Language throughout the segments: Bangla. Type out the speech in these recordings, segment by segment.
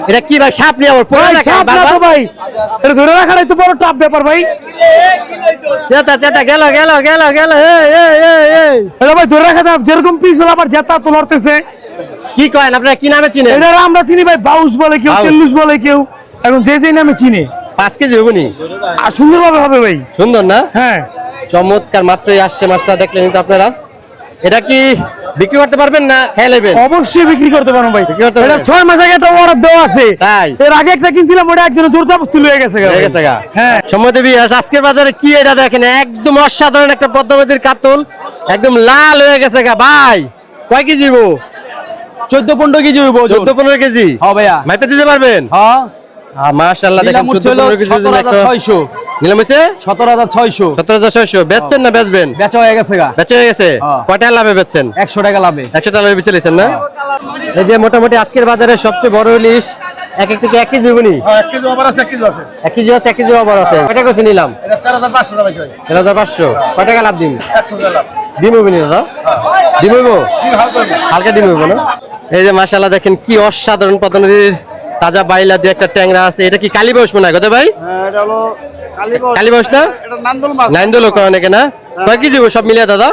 এটা কি ভাই সাপ নিয়ে আবার পড়ে রাখা সাপ না তো ভাই, এটা ধরে রাখাটাই তো বড় টাফ ব্যাপার ভাই। চেতা চেতা গেল গেল গেল গেল এটা ভাই ধরে রাখা যাবে, যেরকম পিস হলো আবার জেতা তো লড়তেছে। কি কয়েন আপনারা কি নামে চিনেন? এটা আমরা চিনি ভাই, বাউস বলে কেউ, তেল্লুস বলে কেউ, এখন যে যে নামে চিনে। 5 কেজি হবে নি? আর সুন্দরভাবে হবে ভাই। সুন্দর না? হ্যাঁ চমৎকার, মাত্রই আসছে মাছটা, দেখলেন কিন্তু আপনারা। এটা কি বিক্রি করতে পারবেন না খেয়ে নেবেন? অবশ্যই বিক্রি করতে পারবো ভাই। এটা 6 মাস আগে একটা অর্ডার দেওয়া আছে। তাই? এর আগে একটা কিনছিলাম, ওটা একজন জোর জবরদস্তি লয়ে গেছে গা। হয়ে গেছে গা। হ্যাঁ সময় দেবী আজকের বাজারে কি এটা দেখেন, একদম অসাধারণ একটা পদ্মাবতীর কাতল, একদম লাল হয়ে গেছে গা ভাই। কয় কেজি হইব? 14-15 কেজি হইব। 14-15 কেজি? হ্যাঁ ভাইয়া। মাইপে দিতে পারবেন? হ্যাঁ মাশাআল্লাহ, দেখেন 14-15 কেজি ওজন একটা 17,600। নিলাম হইছে 17,600। 17,600। বেচছেন না বেচবেন? বেচা হয়ে গেছে গা। বেচা হয়ে গেছে? কয় টাকা লাভে বেচছেন? 100 টাকা লাভে। 100 টাকা লাভে বেচেছেন না? এই যে মোটামুটি আজকের বাজারে সবচেয়ে বড় ইলিশ এক থেকে 1 কেজি হইবনি? হ্যাঁ 1 কেজি ওভার আছে, 1 কেজি আছে। 1 কেজি আছে, 1 কেজি আবার আছে। কয় টাকা কইছে নিলাম? এটা 13,500 টাকা ভাই। 13,500। কয় টাকা লাভ দিন? 100 টাকা লাভ। ডিম হইবনি দাদা? ডিম হইব? কি হালকা হবে? হালকা ডিম হইব না? এই যে মাশাআল্লাহ দেখেন কি অসাধারণ পদ্মনদীর তাজা বাইলা দিয়ে একটা ট্যাংরা আছে। এটা কি কালীবয়স মনে হয় কত ভাই? হ্যাঁ এটা হলো কালীবয়স না? এটা নান্দল মাছ। নাইন্দোলো কয় অনেকে না? কয় কেজি হইব সব মিলিয়ে দাদা?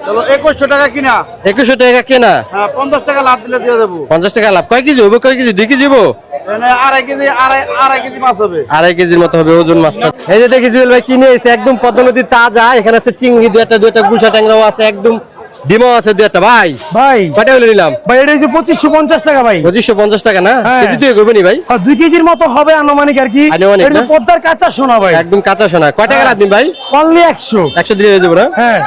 হলো 2100 টাকা কিনা। 2100 টাকা কেনা? হ্যাঁ 50 টাকা লাভ দিলে দিয়ে দেব। 50 টাকা লাভ। কয় কেজি হইব? কয় কেজি? 2 কেজি হইব? এখানে আড়াই কেজি মাছ হবে। 2.5 কেজির মতো হবে ওজন মাছটা। এই যে দেখি জুয়েল ভাই কিনে এসে একদম পদ্মনদীর তাজা। এখানে আছে চিংড়ি দুইটা গুলশা ট্যাংরাও আছে, একদম ডিমও আছে দুইটা। ভাই ভাই কয়টা হইলো নিলাম? ভাই এটা হচ্ছে 2550 টাকা ভাই। 2550 টাকা না? হ্যাঁ। কেজি তুই করবি নি ভাই? 2 কেজির মতো হবে আনুমানিক আর কি। আনুমানিক এটা না? পদ্মার কাঁচা সোনা ভাই, একদম কাঁচা সোনা। কয় টাকা লাভ দিন ভাই? অনলি 100। 100 দিয়ে দেবো না? হ্যাঁ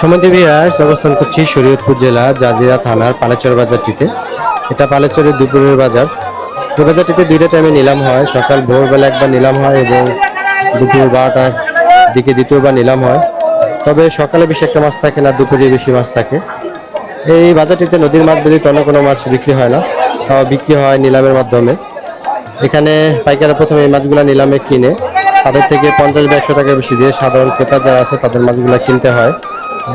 সমানদেবী অবস্থান করছি শরীয়তপুর জেলা জাজিরা থানার পালেচর বাজারটিতে। এটা পালেচরের দুপুরের বাজার। এই বাজারটিতে 2টা টাইমে নিলাম হয়, সকাল ভোরবেলা একবার নিলাম হয় এবং দুপুর 12টার দিকে দ্বিতীয়বার নিলাম হয়। তবে সকালে বেশি একটা মাছ থাকে না, দুপুরে বেশি মাছ থাকে। এই বাজারটিতে নদীর মাছ ব্যতীত অন্য কোনো মাছ বিক্রি হয় না, তাও বিক্রি হয় নিলামের মাধ্যমে। এখানে পাইকাররা প্রথমে এই মাছগুলো নিলামে কিনে তাদের থেকে 50 বা 100 টাকা বেশি দিয়ে সাধারণ ক্রেতা যারা আছে তাদের মাছগুলো কিনতে হয়।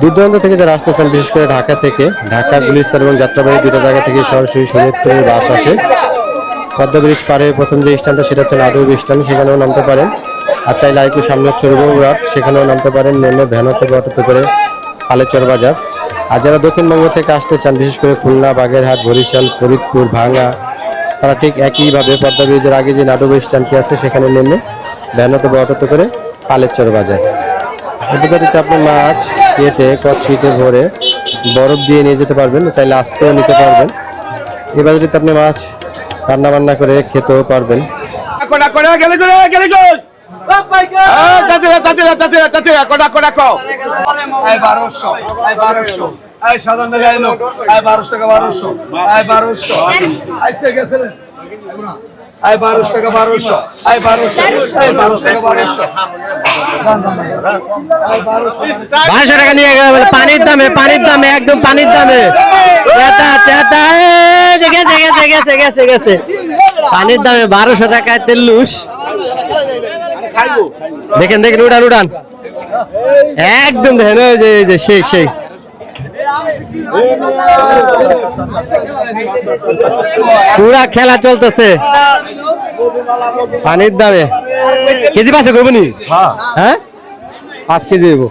দূর দূরান্ত থেকে যারা আসতেছেন, বিশেষ করে ঢাকা থেকে, ঢাকা গুলিস্তান এবং যাত্রাবাড়ি 2টা জায়গা থেকে সরাসরি শরীয়তপুরের বাস আসে। পদ্মা ব্রিজ পারে প্রথম যে স্ট্যান্ডটা সেটা হচ্ছে নাটুর স্ট্যান্ড, সেখানেও নামতে পারেন। আর চাইলে আরেকটু সামনে চরবৌরাট, সেখানেও নামতে পারেন। নেমে ভ্যানতে বা অটোতে করে পালেচর বাজার। আর যারা দক্ষিণবঙ্গ থেকে আসতে চান, বিশেষ করে খুলনা, বাগেরহাট, বরিশাল, ফরিদপুর, ভাঙ্গা, তারা ঠিক একইভাবে পদ্মা ব্রিজের আগে যে নাটুর স্ট্যান্ডটি আছে সেখানে নেমে ভ্যানতে বা অটোতে করে পালেচর বাজার। এটাতে আপনি মাছ কেটে কচ্ছিতে ভরে বরফ দিয়ে নিয়ে যেতে পারবেন, চাইলে আসতেও নিতে পারবেন। এই বাজারটিতে আপনি মাছ রান্না বান্না করে খেতেও পারবেন। আয় 1200 টাকা 1200 আয় 1200 আয় 1200 টাকা 1200 500 টাকা নিয়ে গেল পানির দামে, পানির দামে, একদম পানির দামে। চেতা চেতা গেছে গেছে গেছে গেছে গেছে পানির দামে 1200 টাকায় তেল্লুস। দেখেন দেখেন, উড়ান উড়ান, একদম দেখেন ওই যে সেই সেই পুরা খেলা চলতেছে পানির দামে। কেজি পাশে করবো নি? হ্যাঁ 5 কেজি দেবো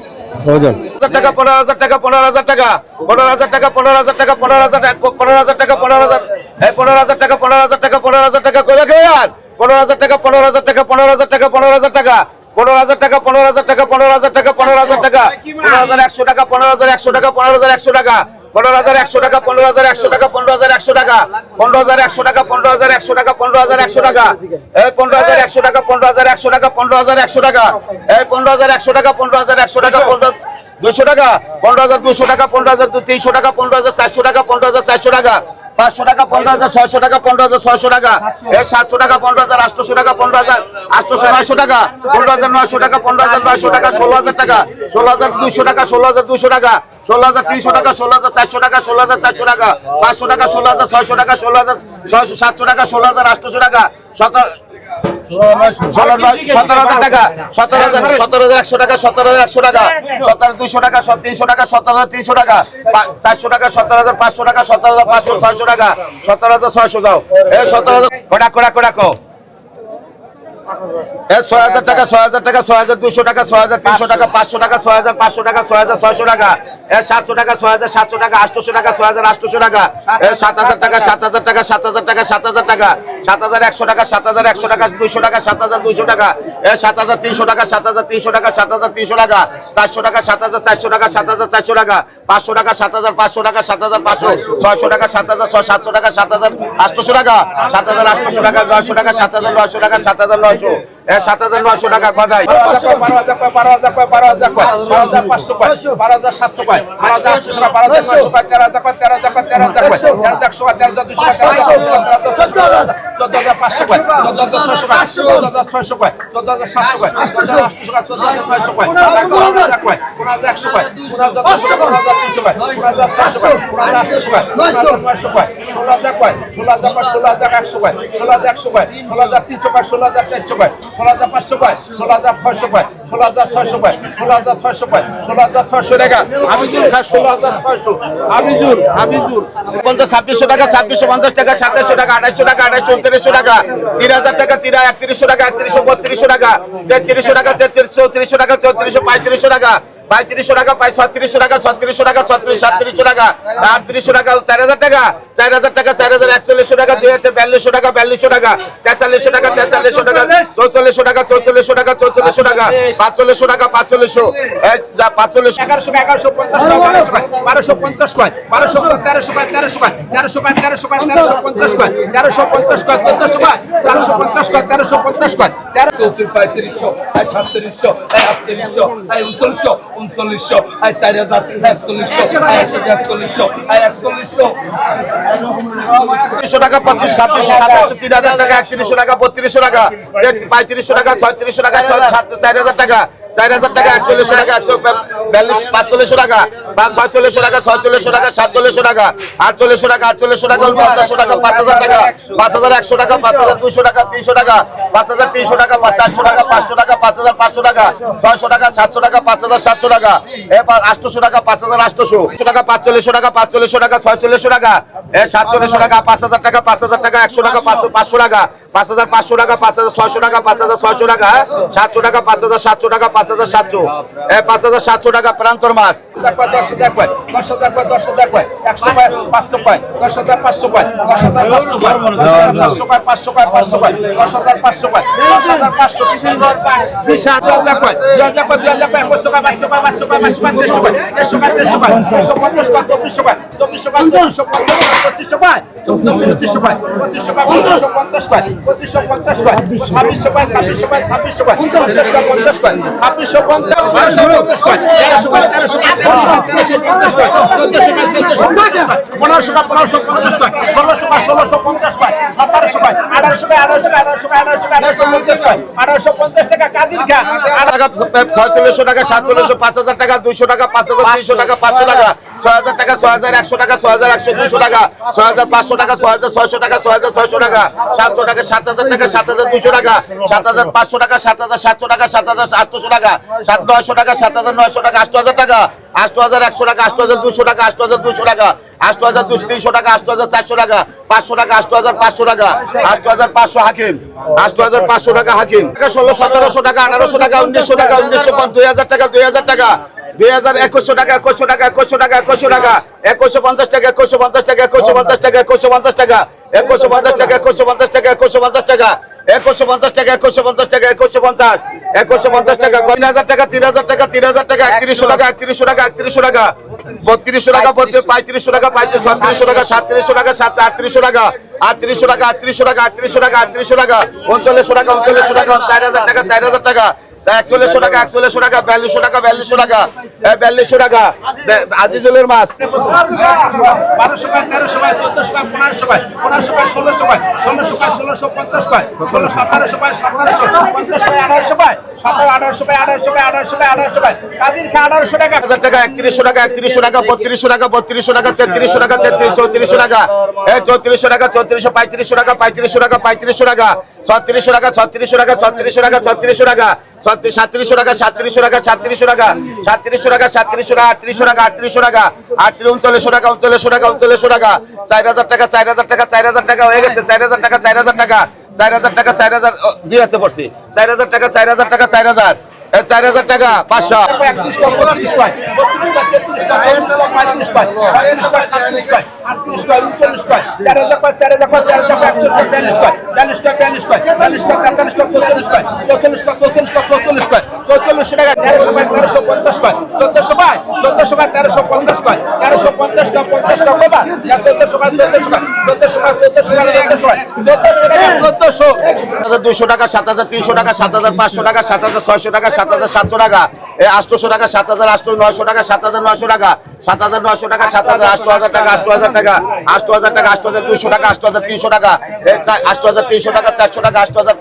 ওজন। 15,000 টাকা 15,000 টাকা 15,000 টাকা 15,000 টাকা 15,000 টাকা 15,000 টাকা 15,000 টাকা 15,000 এই 15,000 টাকা 15,000 টাকা 15,000 টাকা কই রাখে यार 15,000 টাকা 15,000 টাকা 15,000 টাকা 15,000 টাকা 15,000 টাকা 15,000 টাকা 15,000 টাকা 15,000 টাকা 15,100 টাকা 15,100 টাকা 15,100 টাকা 15,100 টাকা 15,100 টাকা 15,100 টাকা 15,100 টাকা 15,100 টাকা 15,100 টাকা এই 15,100 টাকা 15,100 টাকা 15,100 টাকা এই 15,100 টাকা 15,100 টাকা 200 টাকা 15,200 টাকা 15,300 টাকা 15,400 টাকা 15,400 টাকা 500 টাকা 15,600 টাকা 15,600 টাকা 700 টাকা 15,800 টাকা 15,800 টাকা 15,900 টাকা 15,900 টাকা 16,000 টাকা 16,200 টাকা 16,200 টাকা 16,300 টাকা 16,400 টাকা 16,400 টাকা 500 টাকা 16,600 টাকা 16,700 টাকা 16,800 টাকা 17,000 টাকা 17,100 টাকা 17,100 টাকা 17,200 টাকা 300 টাকা 17,300 টাকা 400 টাকা 17,500 টাকা 17,500 600 টাকা 17,600 যাও 17,000 কোড়া 6,000 টাকা 6,000 টাকা 6,200 টাকা 6,300 টাকা 500 টাকা 6,500 টাকা 6,600 টাকা 700 টাকা 6,700 টাকা 800 টাকা 6,800 টাকা 7,000 টাকা 7,000 টাকা 7,000 টাকা 7,000 টাকা 7,100 টাকা 7,100 টাকা 200 টাকা 7,200 টাকা 7,300 টাকা 7,300 টাকা 7,300 টাকা 400 টাকা 7,400 টাকা 7,400 টাকা 500 টাকা 7,500 টাকা 7,500 600 টাকা 7,700 টাকা 7,800 টাকা 7,800 টাকা 900 টাকা 7,900 টাকা 7,900 7,900 টাকা বাজাই 12,500 12,700 12,800 12,900 ছাব্বিশশো টাকা 2,650 টাকা 2,700 টাকা 2,800 টাকা 2,800 টাকা 3,000 টাকা 3,100 টাকা 1,300 টাকা 3,000 টাকা 3,33 টাকা 34,000 35,000 টাকা 35,000 টাকা 36,000 টাকা 36,000 টাকা 37,000 টাকা 38,000 টাকা 4,000 টাকা 4,000 টাকা 4,140 টাকা 2,42 টাকা 42 টাকা 43,000 টাকা 43,000 টাকা 44,000 টাকা 44,000 টাকা 44,000 টাকা 45,000 টাকা 45,000 যা 45,000 1150 1250 কয় 1300 কয় 1350 কয় 1350 কয় 1350 কয় 1350 কয় 1350 কয় 34 3500 3700 3800 3900 3900 4000 4100 4100 300 টাকা 25 26 27 3,000 টাকা 31,000 টাকা 32,000 টাকা 35,000 টাকা 36,000 টাকা 4,000 টাকা 4,000 টাকা 41,000 টাকা 142 45,000 টাকা 46,000 টাকা 46,000 টাকা 47,000 টাকা 48,000 টাকা 48,000 টাকা 49,000 টাকা 5,000 টাকা 5,100 টাকা 5,200 টাকা 300 টাকা 5,300 টাকা 400 টাকা 500 টাকা 5,500 টাকা 600 টাকা 700 টাকা 5,700 টাকা 800 টাকা 5,800 টাকা 45,000 টাকা 45,000 টাকা 46,000 টাকা 47,000 টাকা 5,000 টাকা 5,000 টাকা 100 টাকা 500 টাকা 5,500 টাকা 5,600 টাকা 5,600 টাকা 700 টাকা 5,700 টাকা 5,700 5,700 টাকা প্রান্তর মাছ 10,000 কয় 10,000 কয় 10,000 কয় 100 কয় 500 কয় 10,500 কয় 10,500 কয় 10,500 কয় 500 কয় 500 কয় 10,500 কয় 10,500 20,000 কয় 2,000 কয় 2,000 কয় 500 কয় 500 কয় 500 কয় 500 কয় 150 কয় 150 কয় 150 কয় 150 কয় 2400 কয় 2400 কয় 2500 কয় 2500 কয় 2500 কয় 2500 কয় 2550 কয় 2550 কয় 2600 কয় 2600 কয় 2600 কয় 50 কয় 50 কয় 2650 1250 কয় 1300 কয় 1300 কয় 1350 কয় 1400 কয় 1500 কয় 1550 কয় 1600 কয় 1650 কয় 1700 কয় 1800 কয় 1800 কয় 1850 টাকা কাদির খা টাকা 4600 টাকা 4700 5,000 টাকা 200 টাকা 5,300 টাকা 500 টাকা 6,000 টাকা 6,100 টাকা 6,100 200 টাকা 6,500 টাকা 6,600 টাকা 6,600 টাকা 700 টাকা 7,000 টাকা 7,200 টাকা 7,500 টাকা 7,700 টাকা 7,800 টাকা 7,900 টাকা 7,900 টাকা 8,000 টাকা 8,100 টাকা 8,200 টাকা 8,200 টাকা 8,200 টাকা 8,400 টাকা 500 টাকা 8,500 টাকা 8,500 হাকিম 8,500 টাকা হাকিম 16,1700 টাকা 1800 টাকা 1900 টাকা 2,000 টাকা 2,000 টাকা 2,100 টাকা 2100 টাকা 2100 টাকা 2100 টাকা 2150 টাকা 2150 টাকা 2150 টাকা 2150 টাকা 2150 টাকা 2150 টাকা 2150 টাকা 2150 টাকা 2150 টাকা 2150 2150 টাকা 3,000 টাকা 3,000 টাকা 3,000 টাকা 3100 টাকা 3100 টাকা 3100 টাকা 3200 টাকা 3500 টাকা 3700 টাকা 3700 টাকা 3800 টাকা 3800 টাকা 3800 টাকা 3800 টাকা 3800 টাকা 3900 টাকা 3900 টাকা 4,000 টাকা 4,000 টাকা 4100 টাকা 4100 টাকা 4200 টাকা 4200 টাকা 4200 টাকা আজিজুলের মাছ 1200 টাকা 1300 টাকা 1400 টাকা 1500 টাকা 1500 টাকা 1600 টাকা 1600 টাকা 1650 টাকা 1600 1800 টাকা 1750 টাকা 1800 টাকা 1800 টাকা 1800 টাকা 1800 টাকা কাদির খা 1800 টাকা 1000 টাকা 3100 টাকা 3100 টাকা 3200 টাকা 3200 টাকা 3300 টাকা 3400 টাকা 3400 টাকা 3400 3500 টাকা 3500 টাকা 3500 টাকা 3600 টাকা 3600 টাকা 3600 টাকা 3600 টাকা 3700 টাকা 3700 টাকা 3700 টাকা 3700 টাকা 3700 টাকা 3800 টাকা 3800 টাকা 3900 টাকা 3900 টাকা 3900 টাকা 4000 টাকা 4000 টাকা 4000 টাকা হয়ে গেছে 4000 টাকা 4000 টাকা 4000 টাকা 4000 দিতে পড়ছি 4000 টাকা 4000 টাকা 4000 4000 টাকা 500 31 টাকা 32 টাকা 33 টাকা 34 টাকা 35 টাকা 37 টাকা 38 টাকা 39 টাকা 4000 টাকা 4000 টাকা 4000 টাকা 41 টাকা 42 টাকা 42 টাকা 42 টাকা 43 টাকা 44 টাকা 44 টাকা 44 টাকা 44 টাকা 1350 টাকা 1400 টাকা 1400 টাকা 1350 টাকা 1350 টাকা 50 টাকা বাবা 1400 টাকা 1400 টাকা 7200 টাকা 7300 টাকা 7500 টাকা 7600 টাকা 7700 টাকা 800 টাকা 7800 টাকা 7900 টাকা 7900 টাকা 8000 টাকা 8000 টাকা 8000 টাকা 8200 টাকা 8300 টাকা 8300 টাকা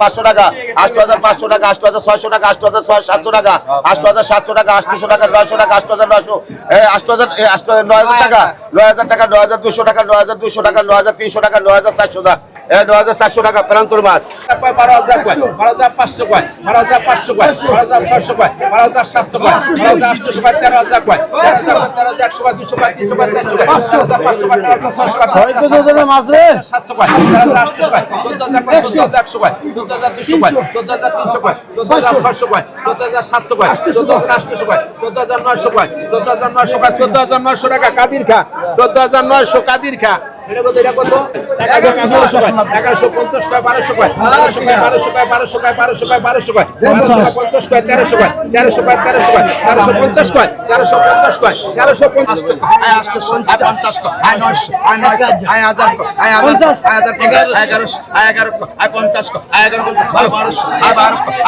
400 টাকা 8500 টাকা 8500 টাকা 8600 টাকা 8700 টাকা 8700 টাকা 800 টাকা 900 টাকা 8900 9000 টাকা 9000 টাকা 9200 টাকা 9200 টাকা 9300 টাকা 9400 টাকা 9400 টাকা প্রান্তর মাছ 12000 টাকা 12500 টাকা 12500 টাকা 12600 টাকা 12700 টাকা 12800 টাকা 13000 টাকা 13100 টাকা 200 টাকা 300 টাকা 400 টাকা 500 টাকা 600 টাকা হয়তো তোদের মাছ রে 700 টাকা 14800 টাকা 14100 টাকা 14200 টাকা 14300 টাকা 14600 টাকা 14700 টাকা 14800 টাকা 14900 টাকা 14900 টাকা কাদির খা 14900 কাদির খা এটা কত 1150 টাকা 1200 টাকা 1200 টাকা 1200 টাকা 1200 টাকা 1200 টাকা 1200 টাকা 1250 টাকা 1300 টাকা 1300 টাকা 1350 টাকা 1350 টাকা 1350 টাকা 800 টাকা 50 টাকা 900 1000 টাকা 1000 টাকা 1100 11 টাকা 50 টাকা 11 1200 12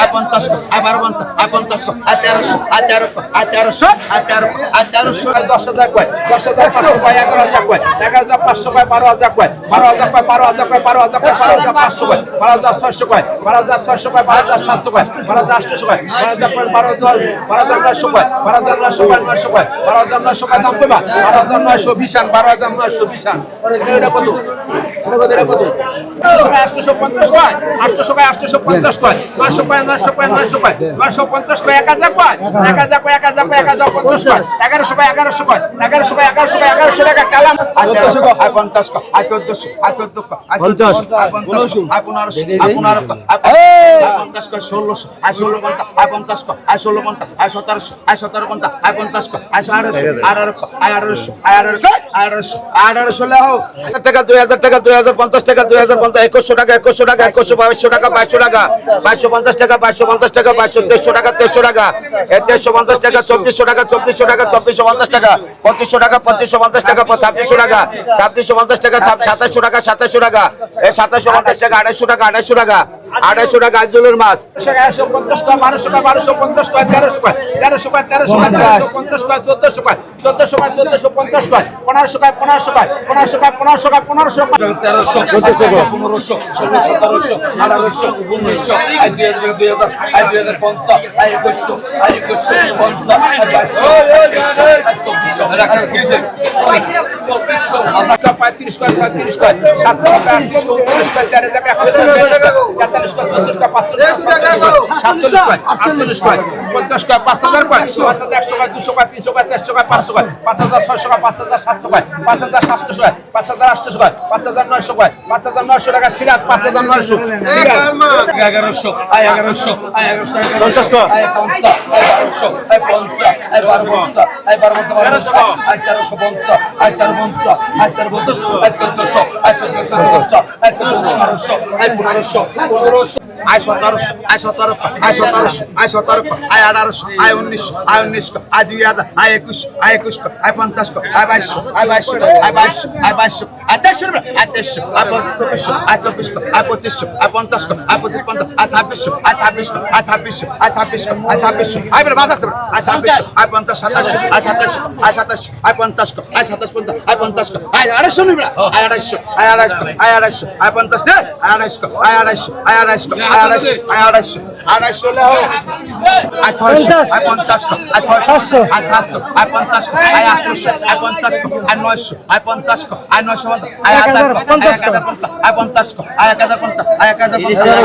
50 টাকা 12 50 টাকা 1300 1300 1300 10000 টাকা 10500 টাকা 11000 টাকা 11500 টাকা 12000 টাকা 12000 টাকা 12000 টাকা 12000 টাকা 12500 টাকা 12600 টাকা 12600 টাকা 12700 টাকা 12800 টাকা 12900 টাকা 12900 টাকা 12900 টাকা দাম পেবা 12900 বিশান 12900 বিশান এটা কত এটা কত 850 টাকা 800 টাকা 850 টাকা 900 টাকা 900 টাকা 900 টাকা 950 টাকা 1000 টাকা 1000 টাকা 1000 টাকা 1050 টাকা 1100 টাকা 1100 টাকা 1100 টাকা 1100 টাকা কালাম 50 টাকা 1400 1400 50 1600 টাকা 2000 টাকা 2050 টাকা 2050 2100 টাকা 2100 টাকা 2200 টাকা 2200 টাকা 2250 টাকা 2250 টাকা 2300 টাকা 2300 টাকা 2350 টাকা 2400 টাকা 2400 টাকা 2450 টাকা 2500 টাকা 2550 টাকা 2600 টাকা 2650 টাকা 2700 টাকা 2700 টাকা 2750 টাকা 2800 টাকা 2800 টাকা 2800 টাকা আজলের মাছ 150 টাকা 1200 টাকা 1250 টাকা 1300 টাকা 1300 টাকা 1350 টাকা 1400 টাকা 1400 টাকা 1450 টাকা 1500 টাকা 1500 টাকা 1500 টাকা 1500 টাকা 1500 টাকা 1300 1500 1600 1700 1800 1900 2000 2050 2100 50 টাকা সিরাজ 5900 1100 1100 1100 50 1100 50 1250 1350 1450 1450 1450 1500 আয় 1700 আয় 17 আয় 17 আয় 17 আয় 18 আয় 19 আয় 19 আয় 2000 আয় 21 আয় 21 আয় 50 আয় 22 আয় 22 আয় 22 আয় 22 আয় 2300 আয় 2300 আয় 2400 আয় 2400 আয় 2500 আয় 5000 আয় 25 আয় 2600 আয় 2600 আয় 2600 আয় 2600 আয় 2600 আয় বেটা বাজার আয় 2600 আয় 50 2700 আয় 2700 আয় 2700 আয় 50 আয় 27 50 আয় 50 আয় 250 নিবি আয় 250 আয় 250 আয় 250 আয় 50 দে আয় 250 আয় 250 আয় 250 আয় 250 আয় 250 250 লে হো আয় 600 আয় 50 আয় 600 আয় 700 আয় 50 আয় 800 আয় 50 আয় 900 আয় 50 আয় 900 আয় 1000 আয় 50 আয় 1050 আয় 1050 আয় 1050 আয় 50 আয় 1200 আয়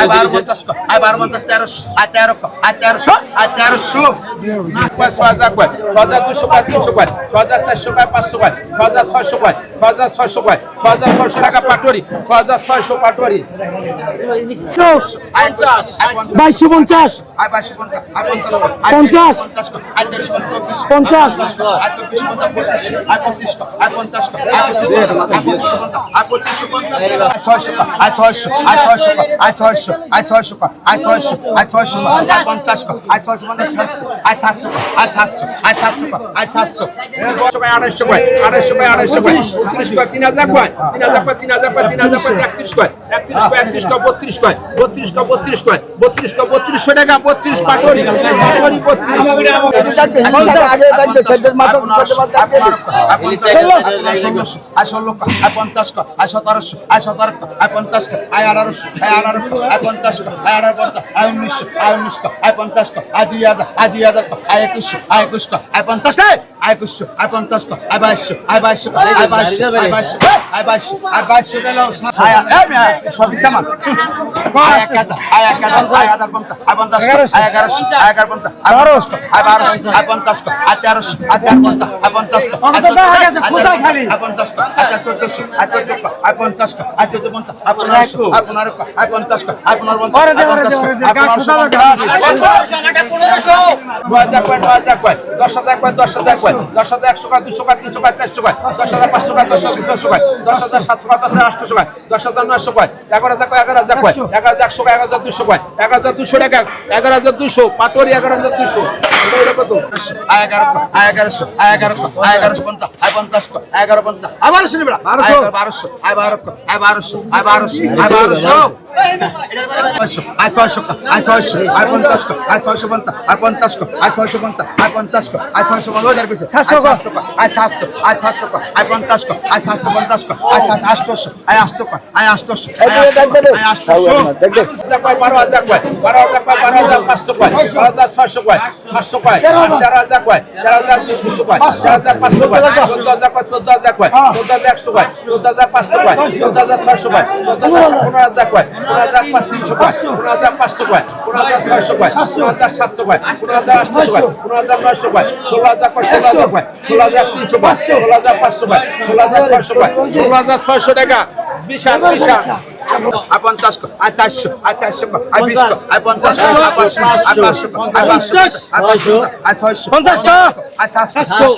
1250 আয় 1250 1300 আয় 1300 আয় 1300 আয় 1300 6000 কয় 6200 কয় 300 কয় 6400 কয় 500 কয় 6600 কয় 6600 কয় 6600 টাকা পাটরি 6600 পাটরি আয় 50 2250 আয় 2250 আয় 50 50 আয় 24 50 আয় 24 আয় 25 আয় 50 আয় 25 আয় 600 আয় 600 আয় 600 আয় 600 আয় 600 আয় 600 আয় 600 আয় 50 আয় 600 আয় 700 আয় 700 আয় 700 আয় 700 250 কয় 250 কয় 250 কয় 30 কয় 3000 কয় 3000 কয় 3000 কয় 3000 কয় 31 কয় 31 কয় 32 কয় 32 কয় 32 কয় 32 কয় 3200 টাকা 32 পাটরি পাটরি 10,000 কয় 10,000 কয় 10,000 কয় 10,100 কয় 200 কয় 300 কয় 400 কয় 10,500 কয় 10,200 কয় 10,700 কয় 10,800 কয় 10,900 কয় 11,000 কয় 11,000 কয় 11,100 কয় 11,200 কয় 11,200 টাকা 11,200 পাটরি 11,200 এটা কত আয় 11 আয় 1100 আয় 11 আয় 1150 আয় 50 আয় 1150 আবার শুনি বেড়া আয় 1200 আয় 1200 আয় 1200 আয় 1200 আয় 1200 আয় 600 আয় 600 আয় 50 আয় 650 আয় 50 আয় 650 আয় 50 আয় 650 হাজার পিছে 700 আয় 700 আয় 700 আয় 50 আয় 750 আয় 800 আয় 800 আয় 800 আয় 800 কয় 12,000 কয় 12,000 কয় 12,500 কয় 12,600 কয় 500 কয় 13,000 কয় 13,200 কয় 13,500 কয় 14,000 কয় 14,000 কয় 14,100 কয় 14,500 কয় 14,600 কয় 15,000 কয় 15,500 কয় 15,500 কয় 15,600 কয় 15,700 কয় 15,800 কয় 15,900 কয় 16,000 কয় 16,000 কয় 16,300 কয় 16,500 কয় 16,600 কয় 16,600 টাকা বিশাল বিশাল আয় 50 আয় 400 আয় 400 আয় 20 আয় 50 আয় 500 আয় 500 আয় 500 আয় 600 50 আয় 700 আয়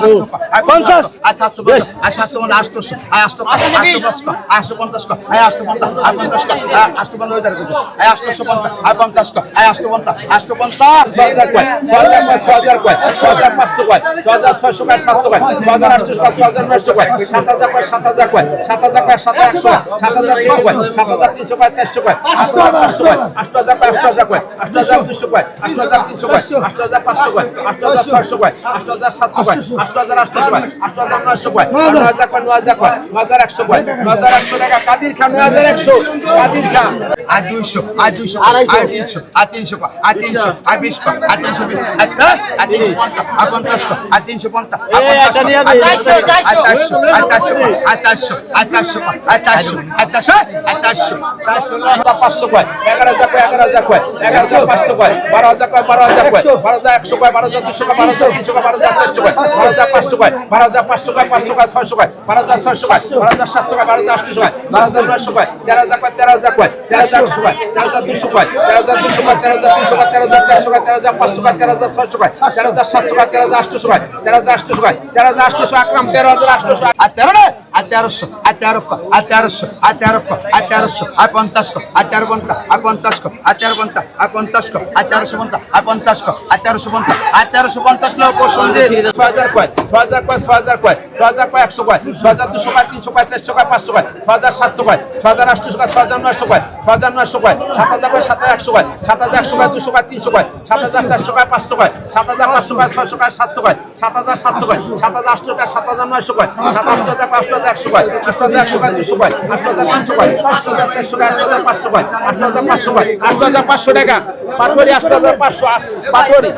50 আয় 750 আয় 700 800 আয় 850 আয় 850 আয় 850 আয় 50 আয় 850 হয়ে যাবে আয় 850 আয় 50 আয় 850 850 6,000 কয় 6,000 কয় 6,500 কয় 6,600 কয় 700 কয় 6,800 কয় 6,900 কয় 7,000 কয় 7,000 কয় 7,000 কয় 7,100 কয় 7,200 কয় 7,300 কয় 400 কয় 8,500 কয় 8,000 কয় 8,000 কয় 8,200 কয় 8,300 কয় 8,500 কয় 8,600 কয় 8,700 কয় 8,800 কয় 8,900 কয় 9,000 কয় 9,000 কয় 9,100 কয় 9,100 টাকা কাদির খান 9,100 কাদির খান আয় 200 আয় 200 আয় 300 আয় 300 আয় 300 আয় 20 আয় 320 আয় 350 আয় 50 আয় 350 আয় 50 আয় 400 আয় 400 আয় 400 আয় 400 আয় 400 আয় 400 আয় 400 আয় 400 500 কয় 11,000 কয় 11,000 কয় 11,500 কয় 12,000 কয় 12,000 কয় 12,100 কয় 12,200 কয় 12,300 কয় 12,400 কয় 12,500 কয় 12,500 কয় 500 কয় 600 কয় 12,600 কয় 12,700 কয় 12,800 কয় 12,900 কয় 13,000 কয় 13,000 কয় 13,100 কয় 13,200 কয় 13,200 কয় 13,300 কয় 13,400 কয় 13,500 কয় 13,600 কয় 13,700 কয় 13,800 কয় 13,800 কয় 13,800 আকরাম 13,800 আর 13 রে আর 1300 আয় 1300 আয় 1300 আয় 1300 আয় 1300 আয় 50 আয় 1350 আয় 50 আয় 1350 আয় 50 আয় 1350 আয় 50 আয় 1350 আয় 1350 লোক পছন্দের 6000 কয় 6000 কয় 6000 কয় 6000 কয় 100 কয় 6200 কয় 300 কয় 400 কয় 500 কয় 6700 কয় 6800 কয় 6900 কয় 6900 কয় 7000 কয় 7100 কয় 7100 কয় 200 কয় 300 কয় 7400 কয় 500 কয় 7500 কয় 600 কয় 700 কয় 7700 কয় 7800 কয় 7900 কয় 7800 কয় 8100 কয় 8100 কয় 200 কয় 8500 কয় 8400 কয় 8500 কয় 8500 কয় 8500 টাকা পাটরি 8500 পাটরি